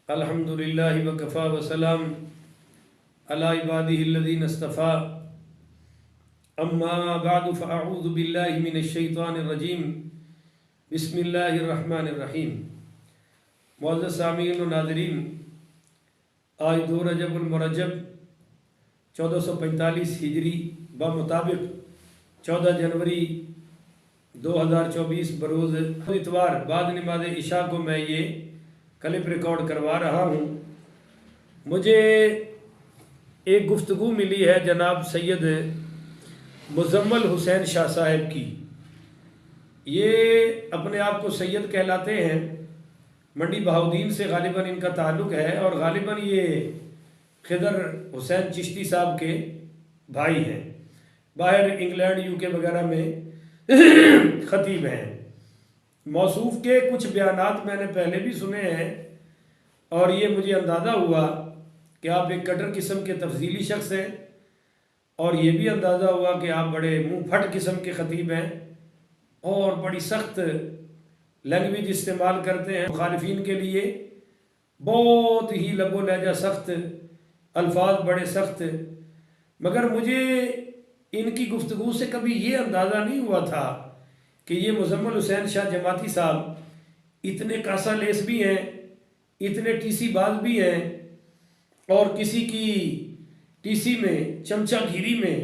अल्हम्दुलिल्लाहि व कफ़ा व सलाम अला इबादिहिल्लज़ीना इस्तफ़ा अम्मा बअदु फ़अऊज़ु बिल्लाहि मिनश शैतानिर रजीम बिस्मिल्लाहिर रहमानिर रहीम। मुअज़्ज़ज़ सामीईन व नाज़रीन, आज 2 रजबुल मुरज्जब 1445 हिजरी मुताबिक 14 जनवरी 2024 बरोज़ इतवार बाद नमाज इशा को मैं ये क्लिप रिकॉर्ड करवा रहा हूँ। मुझे एक गुफ्तगू मिली है जनाब सैयद मुज़म्मल हुसैन शाह साहब की। ये अपने आप को सैयद कहलाते हैं, मंडी बहाउद्दीन से गालिबन इनका ताल्लुक़ है और गालिबन ये खिदर हुसैन चिश्ती साहब के भाई हैं। बाहर इंग्लैंड यूके वगैरह में ख़तीब हैं। मौसूफ़ के कुछ बयानात मैंने पहले भी सुने हैं और ये मुझे अंदाज़ा हुआ कि आप एक कटर किस्म के तफजीली शख्स हैं और ये भी अंदाज़ा हुआ कि आप बड़े मुँह फट किस्म के ख़तीब हैं और बड़ी सख्त लैंग्वेज इस्तेमाल करते हैं मुखालिफिन के लिए। बहुत ही लबो लहजा सख्त, अल्फाज बड़े सख्त। मगर मुझे इनकी गुफ्तगू से कभी ये अंदाज़ा नहीं हुआ था कि ये मुज़म्मल हुसैन शाह जमाती साहब इतने कासा लेस भी हैं, इतने टीसी बाज भी हैं और किसी की टीसी में चमचागिरी में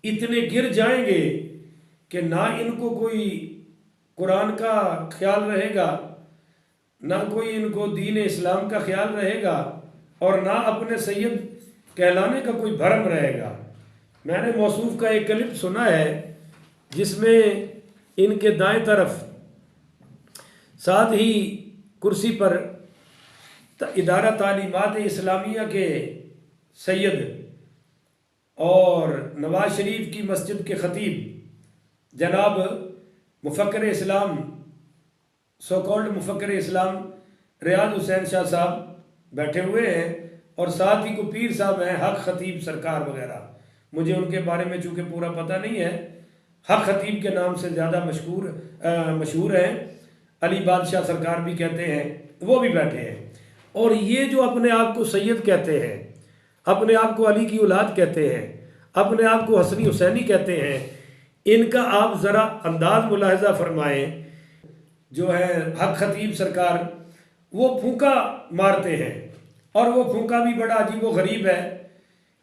इतने गिर जाएंगे कि ना इनको कोई कुरान का ख्याल रहेगा, ना कोई इनको दीन इस्लाम का ख्याल रहेगा और ना अपने सैयद कहलाने का कोई भरम रहेगा। मैंने मौसूफ़ का एक क्लिप सुना है जिसमें इनके दाएं तरफ साथ ही कुर्सी पर इदारा तालीमात इस्लामिया के सैयद और नवाज शरीफ की मस्जिद के ख़तीब जनाब मुफ़क्किर इस्लाम, सो कॉल्ड मुफ़क्किर इस्लाम रियाद हुसैन शाह साहब बैठे हुए हैं और साथ ही को पीर साहब हैं, हक ख़तीब सरकार वगैरह। मुझे उनके बारे में चूँकि पूरा पता नहीं है, हक ख़तीब के नाम से ज़्यादा मशहूर हैं, अली बादशाह सरकार भी कहते हैं, वो भी बैठे हैं। और ये जो अपने आप को सैयद कहते हैं, अपने आप को अली की औलाद कहते हैं, अपने आप को हसनी हुसैनी कहते हैं, इनका आप ज़रा अंदाज़ मुलाहिज़ा फरमाएँ। जो है हक ख़तीब सरकार वो फूंका मारते हैं और वो फूंका भी बड़ा अजीब व गरीब है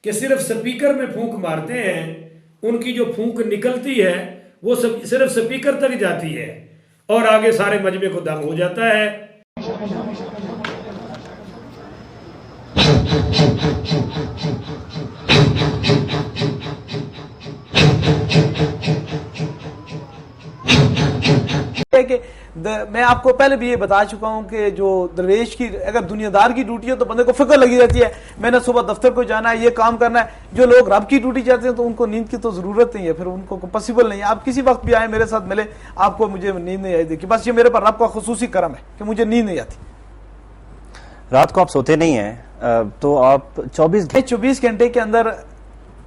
कि सिर्फ स्पीकर में फूंक मारते हैं। उनकी जो फूंक निकलती है वो सिर्फ स्पीकर तक जाती है और आगे सारे मजमे को दंग हो जाता है। कि मैं आपको पहले भी ये बता चुका हूं कि जो दरवेश की अगर दुनियादार की ड्यूटी हो तो बंदे को फिक्र लगी रहती है, मैंने सुबह दफ्तर को जाना है, ये काम करना है। जो लोग रब की ड्यूटी चाहते हैं तो उनको नींद की तो जरूरत नहीं है, फिर उनको पॉसिबल नहीं है। आप किसी वक्त भी आए मेरे साथ मिले, आपको मुझे नींद नहीं आई देखिए, बस ये मेरे पर रब का खुसूसी करम है कि मुझे नींद नहीं आती। रात को आप सोते नहीं है तो आप 24 घंटे के अंदर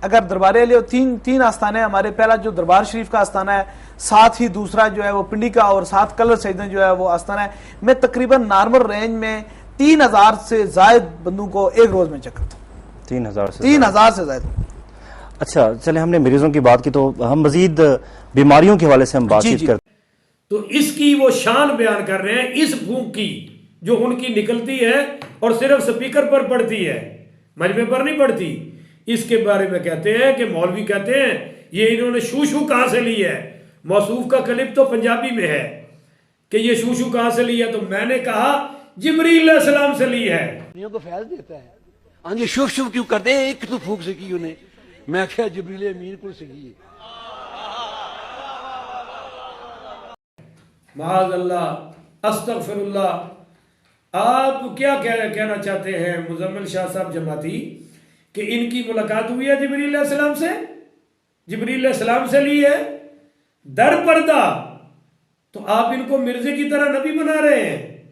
अगर दरबार ले तीन आस्थाने हमारे, पहला जो दरबार शरीफ का आस्थाना है, साथ ही दूसरा जो है वो पिंडी का और साथ कलर सैदन जो है वो आस्थाना है। मैं तकरीबन नॉर्मल रेंज में 3000 से जायद बंदों को एक रोज में चेक करता हूँ। 3000 से जायद। अच्छा, चले हमने मरीजों की बात की तो हम मजीद बीमारियों के हवाले से हम बातचीत करते। तो इसकी वो शान बयान कर रहे हैं, इस फूंक की जो उनकी निकलती है और सिर्फ स्पीकर पर पड़ती है, मजमे पर नहीं पड़ती। इसके बारे में कहते हैं कि मौलवी कहते हैं ये इन्होंने शू शू कहां से ली है। मौसूफ का क्लिप तो पंजाबी में है कि ये शू शू कहां से ली है, तो मैंने कहा जिब्रील अलैहिस्सलाम से ली है। को फैल देता है, हाँ जी शुभ शुभ क्यों करते हैं, एक तो फूक सकी उन्हें, मैं क्या जिब्रील अमीन को सकी। माअज़ल्लाह, अस्तग़फिरुल्लाह। आप क्या कहना चाहते हैं मुज़म्मिल शाह साहब जमाती कि इनकी मुलाकात हुई है जिब्रील अलैहिस्सलाम से, जिब्रील अलैहिस्सलाम से ली है दर पर्दा, तो आप इनको मिर्जे की तरह नबी बना रहे हैं।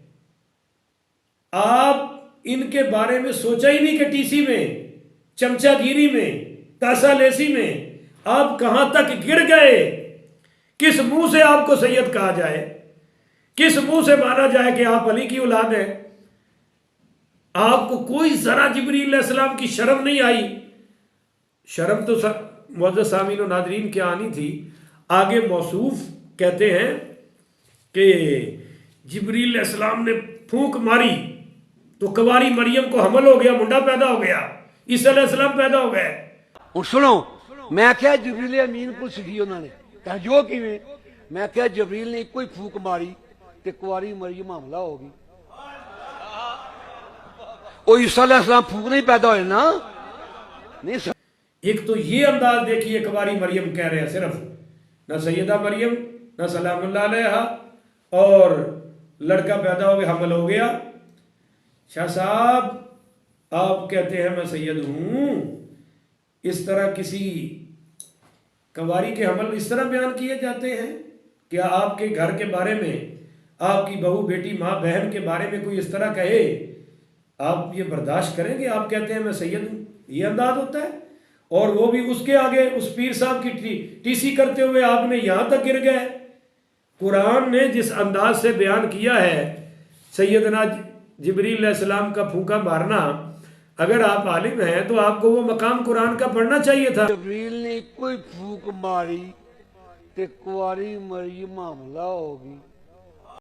आप इनके बारे में सोचा ही नहीं कि टीसी में, चमचागिरी में, कासालेसी में आप कहां तक गिर गए। किस मुंह से आपको सैयद कहा जाए, किस मुंह से माना जाए कि आप अली की औलाद हैं। आपको कोई जरा जिब्रील अलैहिस्सलाम की शर्म नहीं आई? शर्म तो मुअज़्ज़ज़ सामीन और नादरीन क्या आनी थी। आगे मौसूफ कहते हैं कि जिब्रील अलैहिस्सलाम ने फूंक मारी तो कवारी मरियम को हमल हो गया, मुंडा पैदा हो गया, ईसा अलैहिस्सलाम पैदा हो गए। ਹੁਣ ਸੁਣੋ, ਮੈਂ ਕਿਹਾ ਜਬਰੀਲ ਅਮੀਨ ਕੋਲ ਸੀਗੀ ਉਹਨਾਂ ਨੇ, ਕਹ ਜੋ ਕਿਵੇਂ? ਮੈਂ ਕਿਹਾ ਜਬਰੀਲ ਨੇ ਇੱਕੋ ਹੀ ਫੂਕ ਮਾਰੀ ਤੇ ਕੁਆਰੀ ਮਰੀਮ ਹਮਲਾ ਹੋ ਗਈ। ਉਹ ਈਸਾ अलैहिस्सलाम फूक नहीं पैदा होए ना, नहीं। एक तो ये अंदाज देखिए, कवारी मरियम कह रहे हैं, सिर्फ ना सैयदा मरियम ना सलामुल्लाह अलैहा, और लड़का पैदा हो गया, हमल हो गया। शाह साहब आप कहते हैं मैं सैयद हूं, इस तरह किसी कवारी के हमल इस तरह बयान किए जाते हैं? क्या आपके घर के बारे में, आपकी बहू बेटी माँ बहन के बारे में कोई इस तरह कहे, आप ये बर्दाश्त करेंगे? आप कहते हैं मैं सैयद हूं, ये अंदाज होता है? और वो भी उसके आगे उस पीर साहब की टीसी करते हुए आपने यहां तक गिर गए। कुरान ने जिस अंदाज से बयान किया है सैयदना जिब्रील अलैहिस्सलाम का फूंका मारना, अगर आप आलिम हैं तो आपको वो मकाम कुरान का पढ़ना चाहिए था। जबरील ने कोई फूक मारी ते कुआरी मरियम हमला होगी।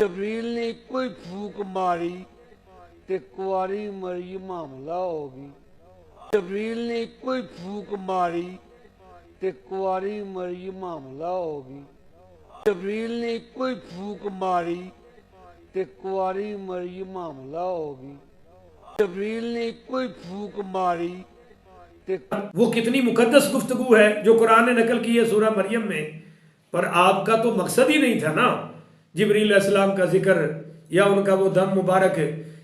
जबरील ने कोई फूक मारी ते कुआरी मरियम हमला होगी। जबरील ने कोई फूक मारी ते कुआरी मरियम हमला होगी। जबरील ने कोई फूक मारी ते कुआरी मरियम हमला होगी। जबरील ने कोई फूक मारी ते वो कितनी मुकद्दस गुफ्तगू है जो कुरान ने नकल की है सूरह मरियम में, पर आपका तो मकसद ही नहीं था ना जिब्रील अलैहिस्सलाम का जिक्र या उनका वो दम मुबारक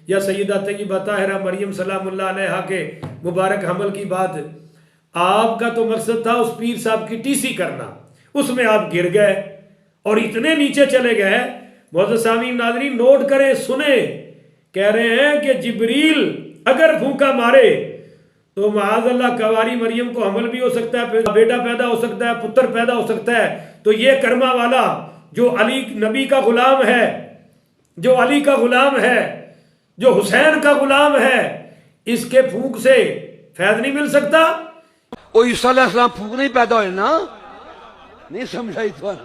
या सैयदा तय्यबा ताहिरा मरियम सलामुल्लाह अलैहा के मुबारक हमल की बात। आपका तो मकसद था उस पीर साहब की टीसी करना, उसमें आप गिर गए और इतने नीचे चले गए। मुअज़्ज़ज़ सामीन नाज़रीन नोट करें, सुने, कह रहे हैं कि जिब्रील अगर फूंका मारे तो माअज़ल्लाह कवारी मरियम को हमल भी हो सकता है, बेटा पैदा हो सकता है, पुत्र पैदा हो सकता है। तो ये कर्मा वाला जो अली नबी का गुलाम है, जो अली का गुलाम है, जो हुसैन का गुलाम है, इसके फूंक से फैज नहीं मिल सकता। वो ईसा अलैहिस्सलाम फूक नहीं पैदा होए ना, नहीं समझाई तो।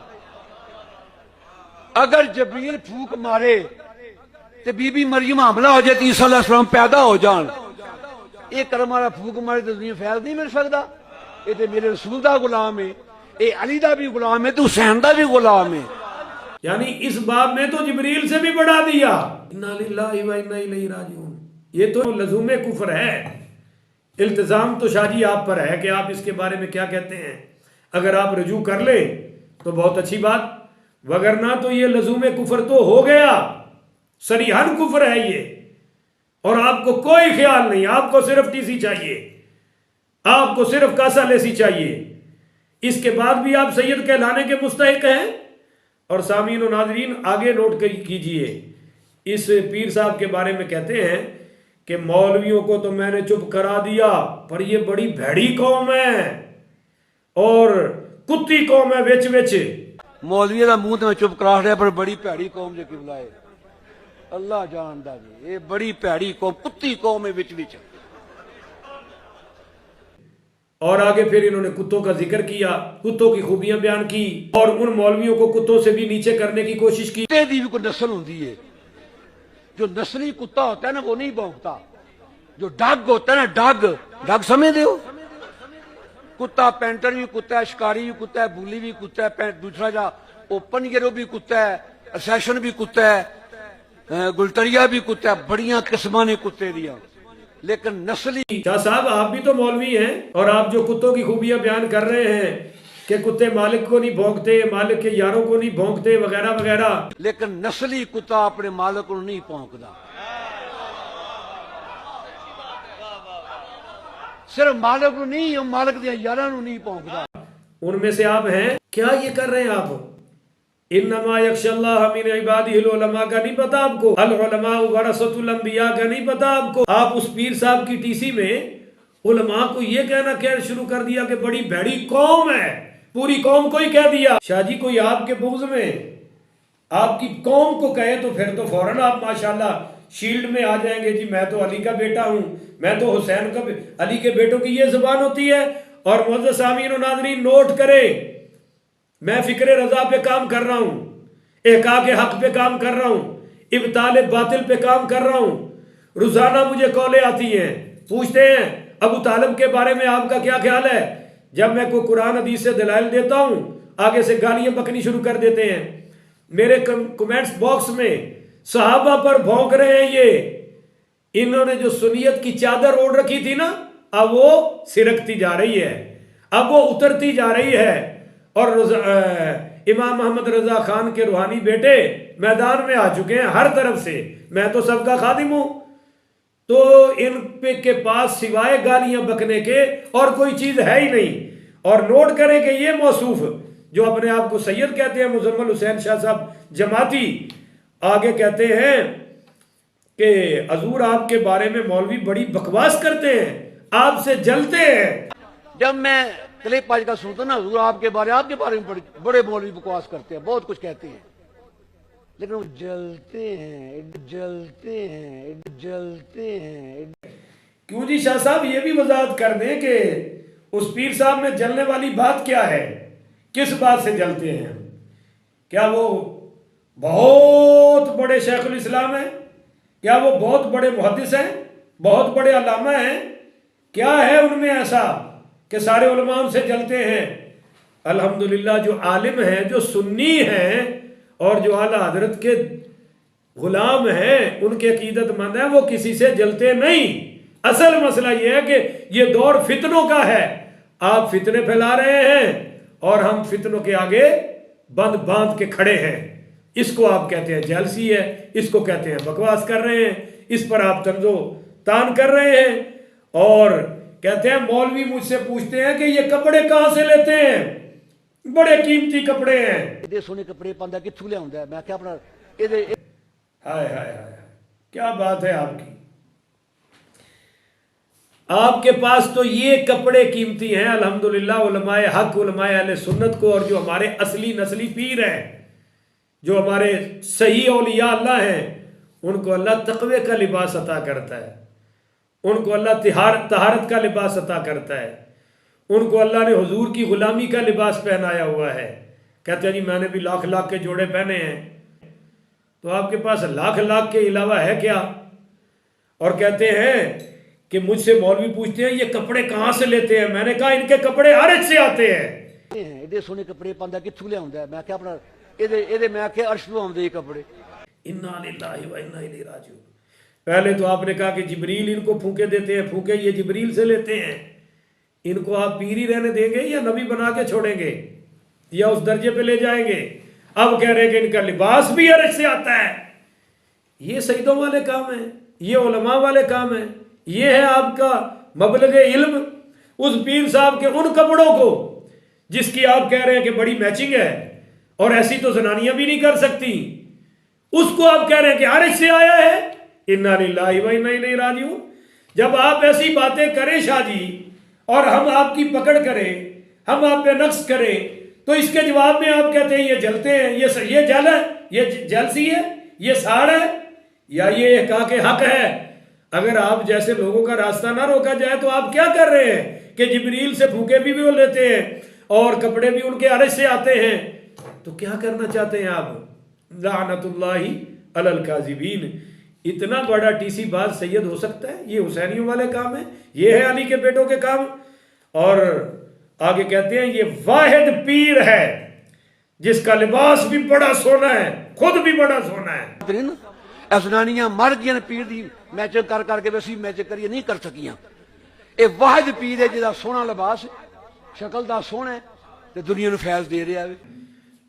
अगर जबरील फूक मारे तो बीबी मरियम हमला हो जाए तो ईसा अलैहिस्सलाम पैदा हो जान, ये कर्म वाला फूक मारे तो दुनिया फैज नहीं मिल सकता। ये तो मेरे रसूल का गुलाम है, ये अली का भी गुलाम है, तो हुसैन का भी गुलाम है। यानी इस बाब में तो जिब्रील से भी बढ़ा दिया। इन्ना लिल्लाहि व इन्ना इलैहि राजिऊन। ये तो लज़ूमे कुफ्र है। इल्तिजाम तो शाजी आप पर है कि आप इसके बारे में क्या कहते हैं। अगर आप रजू कर ले तो बहुत अच्छी बात, वगरना तो ये लज़ूमे कुफ्र तो हो गया, सरीहन कुफ्र है ये। और आपको कोई ख्याल नहीं, आपको सिर्फ टीसी चाहिए, आपको सिर्फ कासा लेसी चाहिए। इसके बाद भी आप सैयद कहलाने के मुस्तहिक हैं। और सामीन और नाज़रीन आगे नोट कीजिए, इस पीर साहब के बारे में कहते हैं कि मौलवियों को तो मैंने चुप करा दिया, पर ये बड़ी भैड़ी कौम है और कुत्ती कौम है विच विच। मौलवी का मुंह तो मैं चुप करा रहा, पर बड़ी भैड़ी कौम जो किबला है, अल्लाह जानदा जी, ये बड़ी भैड़ी कौम, कुत्ती कौम है विच विच। और आगे फिर इन्होंने कुत्तों का जिक्र किया, कुत्तों की खूबियां बयान की और उन मौलवियों को कुत्तों से भी नीचे करने की कोशिश की। कुत्ते की भी कोई नस्ल होती है, जो नस्ली कुत्ता होता है ना वो नहीं भौंकता, जो डग होता है ना, डग समझते हो? कुत्ता पेंटर भी कुत्ता है, शिकारी भी कुत्ता है, बुली भी कुत्ता है, दूसरा जा ओपन गिरो भी कुत्ता है, असेशन भी कुत्ता है, गुलतरिया भी कुत्ता है, बड़िया किस्मां ने कुत्ते दिया। लेकिन नस्ली शाह साहब आप भी तो मौलवी हैं और आप जो कुत्तों की खूबियां बयान कर रहे हैं कि कुत्ते मालिक को नहीं भौंकते, मालिक के यारों को नहीं भौंकते वगैरह वगैरह, लेकिन नस्ली कुत्ता अपने मालिक को नहीं भौंकता, सिर्फ मालिक को नहीं, मालिक के यारों को नहीं भौंकता। उनमें से आप हैं क्या? ये कर रहे हैं आप। इन्नमा यख्शल्लाह मिन इबादिहिल उलमा का नहीं पता आपको? अल उलमा वरसतुल अंबिया का नहीं पता आपको? आप उस पीर साहब की टीसी में उलमा को ये कहना क्या शुरू कर दिया कि बड़ी भैड़ी कौम है, पूरी कौम को ही कह दिया। शाहजी कोई आपके बुग़्ज़ में आपकी कौम को कहे तो फिर तो फौरन आप माशाल्लाह शील्ड में आ जाएंगे, जी मैं तो अली का बेटा हूं, मैं तो हुसैन का अली के बेटों की ये जुबान होती है। और मुअज़्ज़ज़ सामीन और नाज़रीन नोट करें, मैं फिक्र रजा पे काम कर रहा हूं, इहक़ाक़ हक पे काम कर रहा हूं, इब्ताल बातिल पे काम कर रहा हूं। रोजाना मुझे कॉलें आती हैं, पूछते हैं अबू तालिब के बारे में आपका क्या ख्याल है। जब मैं कोई कुरान हदीस से दलाइल देता हूं, आगे से गालियां बकनी शुरू कर देते हैं। मेरे कमेंट्स बॉक्स में सहाबा पर भौंक रहे हैं ये। इन्होंने जो सुन्नियत की चादर ओढ़ रखी थी ना, अब वो सिरकती जा रही है, अब वो उतरती जा रही है। और इमाम मोहम्मद रजा खान के रूहानी बेटे मैदान में आ चुके हैं हर तरफ से, मैं तो सबका खादिम हूं। तो इन पे के पास सिवाय गालियां बकने के और कोई चीज है ही नहीं। और नोट करें कि ये मौसूफ जो अपने आप को सैयद कहते हैं, मुजम्मल हुसैन शाह साहब जमाती, आगे कहते हैं कि हजूर आपके बारे में मौलवी बड़ी बकवास करते हैं, आपसे जलते हैं। जब मैं क्लिप आज का सुनता ना, हुजूर आपके बारे में बड़े मौलवी बकवास करते हैं, बहुत कुछ कहते हैं, लेकिन वो जलते हैं। क्यों जी शाह साहब, ये भी वजाहत कर दें कि उस पीर साहब में जलने वाली बात क्या है, किस बात से जलते हैं? क्या वो बहुत बड़े शेखुल इस्लाम हैं? क्या वो बहुत बड़े मुहद्दिस हैं, बहुत बड़े अल्लामा हैं? क्या है उनमें ऐसा कि सारे उलमा उनसे जलते हैं? अल्हम्दुलिल्लाह जो आलिम हैं, जो सुन्नी हैं और जो आला हजरत के गुलाम हैं, उनके अकीदतमंद हैं, वो किसी से जलते नहीं। असल मसला ये है कि ये दौर फितनों का है, आप फितने फैला रहे हैं और हम फितनों के आगे बंद बांध के खड़े हैं। इसको आप कहते हैं जेलसी है, इसको कहते हैं बकवास कर रहे हैं, इस पर आप तंजो तान कर रहे हैं। और कहते हैं मौलवी मुझसे पूछते हैं कि ये कपड़े कहां से लेते हैं, बड़े कीमती कपड़े हैं। एडे सोने कपड़े पांदा किथों लियाउंदा? मैं क्या अपना हाय हाय हाय, क्या बात है आपकी। आपके पास तो ये कपड़े कीमती हैं अल्हम्दुलिल्लाह, उलमाए हक, उलमाए अहले सुन्नत को, और जो हमारे असली नस्ली पीर हैं, जो हमारे सही औलिया अल्लाह हैं, उनको अल्लाह तकवे का लिबास अता करता है, उनको अल्लाह तहारत का लिबास अता करता है, उनको अल्लाह ने हुजूर की गुलामी का लिबास पहनाया हुआ है। कहते हैं जी मैंने भी लाख लाख के जोड़े पहने हैं। तो आपके पास लाख लाख के अलावा है क्या? और कहते हैं कि मुझसे मौलवी पूछते हैं ये कपड़े कहां से लेते हैं। मैंने कहा इनके कपड़े अरश से आते हैं। एडे सोने कपड़े पांदा किथों लियाउंदा? मैं क्या अपना एदे मैं क्या अर्श तो आउंदे कपड़े। इन्ना लिल्लाहि व इन्ना इलैहि राजिऊन। पहले तो आपने कहा कि जिब्रील इनको फूके देते हैं, फूके ये जिब्रील से लेते हैं। इनको आप पीर ही रहने देंगे या नबी बना के छोड़ेंगे या उस दर्जे पे ले जाएंगे? अब कह रहे हैं कि इनका लिबास भी अर्श से आता है। ये सईदों वाले काम है, ये उलमा वाले काम है, ये है आपका मबलगे इल्म। उस पीर साहब के उन कपड़ों को जिसकी आप कह रहे हैं कि बड़ी मैचिंग है और ऐसी तो जनानियां भी नहीं कर सकती, उसको आप कह रहे हैं कि अर्श से आया है। इन्ना लिल्लाहि व इन्ना इलैहि राजिऊन। जब आप ऐसी बातें करें शाह जी और हम आपकी पकड़ करें, हम आप पे नक्स करें, तो इसके जवाब में आप कहते हैं ये जलते हैं, ये जल है, ये जलसी है, ये साड़ है, या ये इहक़ाक़ हक है। अगर आप जैसे लोगों का रास्ता ना रोका जाए तो आप क्या कर रहे हैं कि जिब्रील से फूके भी वो लेते हैं और कपड़े भी उनके अर्श से आते हैं। तो क्या करना चाहते हैं आप? लानतुल्लाहि अलल काज़िबीन। इतना बड़ा टीसी बाज सैयद हो सकता है? ये हुसैनियों वाले काम है, ये है अली के बेटों के काम। और आगे कहते हैं ये वाहिद पीर है जिसका लिबास भी बड़ा सोना है, खुद भी बड़ा सोना है। जनानियां मर गई ने पीर दी मैचिंग कर करके वैसी मैचिंग करिए नहीं कर सकियां। ये वाहिद पीर है जिसका सोना लिबास, शक्ल दा सोना है ते दुनिया ਨੂੰ फैज दे रहा है।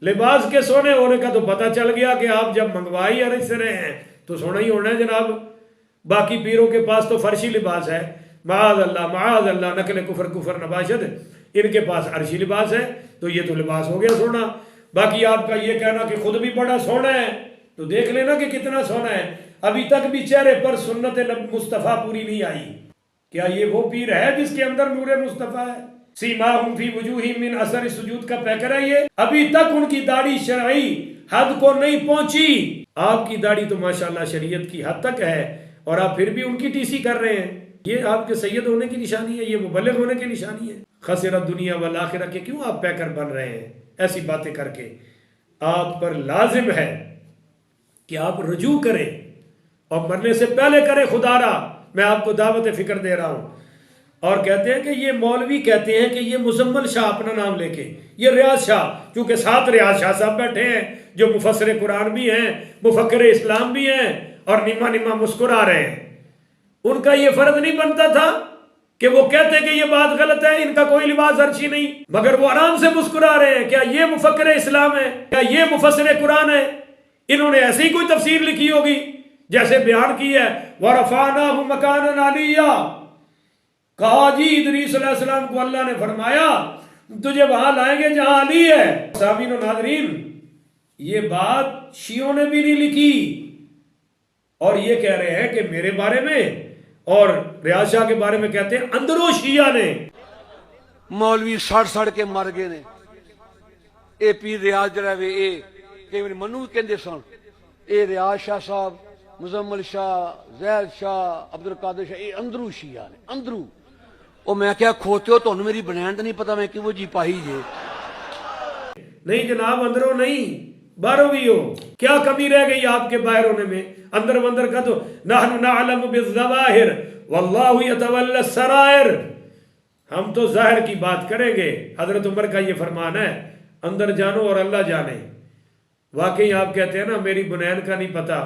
लिबास के सोने होने का तो पता चल गया कि आप जब मंगवाई अर्श से रहे हैं तो सोना ही होना है जनाब। बाकी पीरों के पास तो फर्शी लिबास है, माज अल्लाह नकल कुफर कुफर नबाशद, इनके पास अर्शी लिबास है, तो ये तो लिबास हो गया सोना। बाकी आपका ये कहना कि खुद भी बड़ा सोना है, तो देख लेना कि कितना सोना है। अभी तक भी चेहरे पर सुन्नत मुस्तफ़ा पूरी नहीं आई। क्या ये वो पीर है जिसके अंदर नूरे मुस्तफ़ा है? सीमाहुम फी वजूहिहिम मिन असर सुजूद का पैकर है ये। अभी तक उनकी दाढ़ी शरई हद को नहीं पहुंची। आपकी दाढ़ी तो माशाल्लाह शरीयत की हद तक है और आप फिर भी उनकी टीसी कर रहे हैं। ये आपके सैयद होने की निशानी है, ये मुबल्लिग होने की निशानी है। खसिरत दुनिया वल आखिरह के क्यों आप पैकर बन रहे हैं ऐसी बातें करके? आप पर लाजिम है कि आप रुजू करें और मरने से पहले करें। खुदारा मैं आपको दावत फिक्र दे रहा हूं। और कहते हैं कि ये मौलवी कहते हैं कि ये मुजम्मल शाह अपना नाम लेके, ये रियाज शाह, क्योंकि साथ रियाज शाह साहब बैठे हैं जो मुफस्सिर कुरान भी हैं, मुफक्किर इस्लाम भी हैं और निमा निमा मुस्कुरा रहे हैं। उनका ये फर्ज नहीं बनता था कि वो कहते कि ये बात गलत है, इनका कोई लिबास अर्शी नहीं, मगर वो आराम से मुस्कुरा रहे हैं। क्या ये मुफक्किर इस्लाम है? क्या ये मुफस्सिर कुरान है? इन्होंने ऐसी ही कोई तफसीर लिखी होगी जैसे बयान की है, वरफानाहु मकानन अलिया। कहा जी इदरीस अलैहिस्सलाम को अल्लाह ने फरमाया तुझे वहां लाएंगे जहां अली है। सामीन और नाज़रीन, ये बात शियों ने भी नहीं लिखी और ये कह रहे हैं कि मेरे बारे में और रियाज शाह के बारे में कहते हैं अंदरो शिया ने। मौलवी सड़ सड़ के मर गए ने। ए पीर रियाज जरा वे ए कई बार मनु कहते सन ए रियाज शाह साहब, मुजम्मल शाह, जैद शाह, अब्दुल कादिर शाह, ये अंदरू शिया ने, अंदरू। और मैं क्या खोते हो तो मेरी बनैन तो नहीं पता मैं कि वो जी पाही जे। नहीं जनाब, अंदरों नहीं बाहरों भी हो। क्या कमी रह गई आपके बाहर होने में? अंदर वंदर का तो नहनु नअलमु बिज़्ज़वाहिर वल्लाहु यतवल्ला सराइर। हम तो जाहिर की बात करेंगे। हजरत उमर का ये फरमान है, अंदर जानो और अल्लाह जाने। वाकई आप कहते हैं ना मेरी बुनैन का नहीं पता,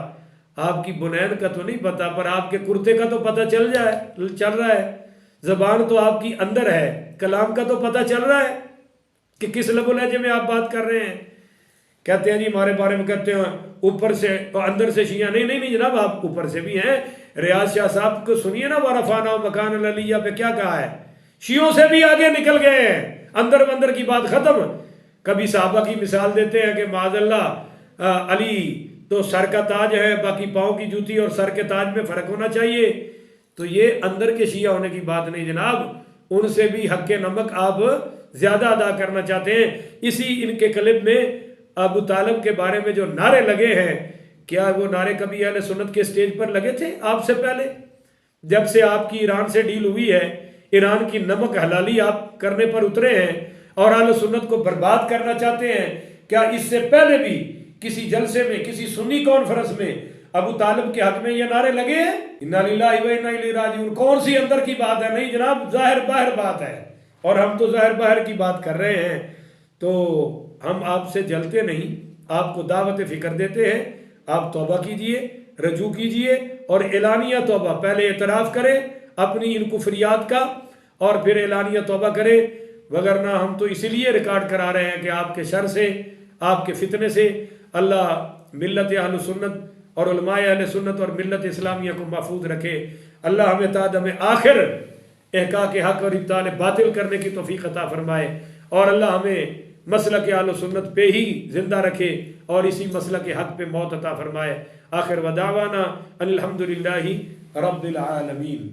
आपकी बुनैन का तो नहीं पता पर आपके कुर्ते का तो पता चल रहा है। जबान तो आपकी अंदर है, कलाम का तो पता चल रहा है कि किस लबो लहजे में आप बात कर रहे हैं। कहते हैं जी हमारे बारे में कहते हैं ऊपर से और अंदर से शिया। नहीं जनाब, आप ऊपर से भी हैं। रियाज शाह साहब को सुनिए ना, वरफाना मकान अलिया पे क्या कहा है। शियों से भी आगे निकल गए हैं, अंदर बंदर की बात खत्म। कभी साहबा की मिसाल देते हैं कि माज़अल्लाह अली तो सर का ताज है, बाकी पाँव की जूती और सर के ताज में फर्क होना चाहिए। तो ये अंदर के शिया होने की बात नहीं जनाब, उनसे भी हक के नमक आप ज्यादा अदा करना चाहते हैं। इसी इनके क्लिप में अबू तालिब के बारे में जो नारे लगे हैं, क्या वो नारे कभी अहले सुन्नत के स्टेज पर लगे थे आपसे पहले? जब से आपकी ईरान से डील हुई है, ईरान की नमक हलाली आप करने पर उतरे हैं और अहले सुन्नत को बर्बाद करना चाहते हैं। क्या इससे पहले भी किसी जलसे में, किसी सुन्नी कॉन्फ्रेंस में अबू तालिब के हक में ये नारे लगे हैं? इन्ना लिल्लाहि व इन्ना इलैहि राजिऊन। कौन सी अंदर की बात है? नहीं जनाब, जाहिर बाहर बात है और हम तो जाहिर बाहर की बात कर रहे हैं। तो हम आपसे जलते नहीं, आपको दावत फिक्र देते हैं। आप तौबा कीजिए, रजू कीजिए और एलानिया तौबा, पहले एतराफ़ करें अपनी इन कुफरियात का और फिर एलानिया तौबा करें। वगरना हम तो इसीलिए रिकॉर्ड करा रहे हैं कि आपके शर से, आपके फितने से अल्लाह मिल्लत अहले सुन्नत और उलमाए अहले सुन्नत और मिल्लत इस्लामिया को महफूज रखे। अल्लाह हमें तादम आखिर एहका के हक और इब्ताल बातिल करने की तौफीक अता फरमाए और अल्लाह हमें मसलक अहले सुन्नत पे ही जिंदा रखे और इसी मसलक हक पे मौत अता फरमाए। आखिर वदावाना अनिल हम्दुलिल्लाहि रब्बिल आलमीन।